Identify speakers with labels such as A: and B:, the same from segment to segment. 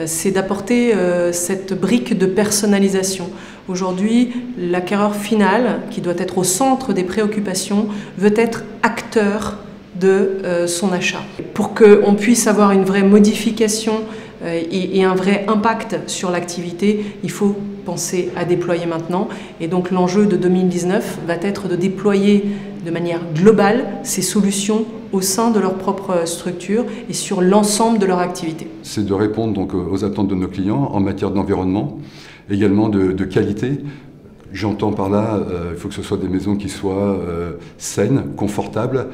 A: C'est d'apporter cette brique de personnalisation. Aujourd'hui, l'acquéreur final, qui doit être au centre des préoccupations, veut être acteur de son achat. Pour qu'on puisse avoir une vraie modification et un vrai impact sur l'activité, il faut penser à déployer maintenant. Et donc l'enjeu de 2019 va être de déployer de manière globale ces solutions au sein de leur propre structure et sur l'ensemble de leur activité.
B: C'est de répondre donc aux attentes de nos clients en matière d'environnement, également de qualité. J'entends par là, il faut que ce soit des maisons qui soient saines, confortables,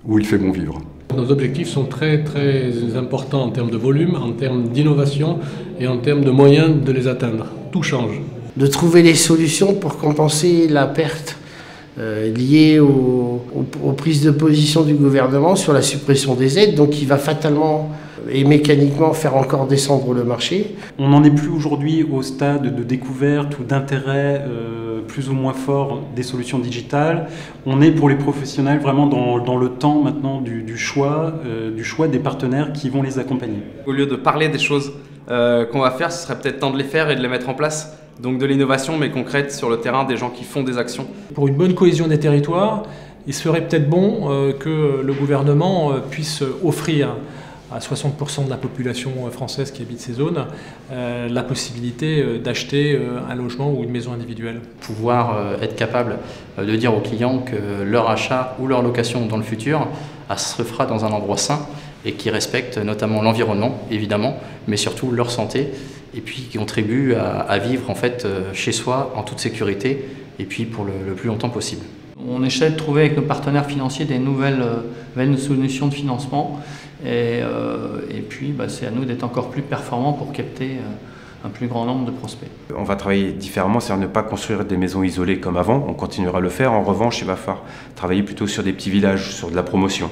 B: où il fait bon vivre.
C: Nos objectifs sont très importants en termes de volume, en termes d'innovation et en termes de moyens de les atteindre. Tout change.
D: De trouver les solutions pour compenser la perte liée aux prises de position du gouvernement sur la suppression des aides, donc qui va fatalement et mécaniquement faire encore descendre le marché.
E: On n'en est plus aujourd'hui au stade de découverte ou d'intérêt plus ou moins fort des solutions digitales. On est pour les professionnels vraiment dans le temps maintenant du choix des partenaires qui vont les accompagner.
F: Au lieu de parler des choses qu'on va faire, ce serait peut-être temps de les faire et de les mettre en place. Donc de l'innovation mais concrète sur le terrain, des gens qui font des actions.
G: Pour une bonne cohésion des territoires, il serait peut-être bon que le gouvernement puisse offrir à 60% de la population française qui habite ces zones la possibilité d'acheter un logement ou une maison individuelle.
H: Pouvoir être capable de dire aux clients que leur achat ou leur location dans le futur se fera dans un endroit sain et qui respecte notamment l'environnement, évidemment, mais surtout leur santé, et puis qui contribue à vivre en fait chez soi en toute sécurité et puis pour le plus longtemps possible.
I: On essaie de trouver avec nos partenaires financiers des nouvelles solutions de financement et puis c'est à nous d'être encore plus performants pour capter un plus grand nombre de prospects.
J: On va travailler différemment, c'est-à-dire ne pas construire des maisons isolées comme avant, on continuera à le faire. En revanche, il va falloir travailler plutôt sur des petits villages, sur de la promotion.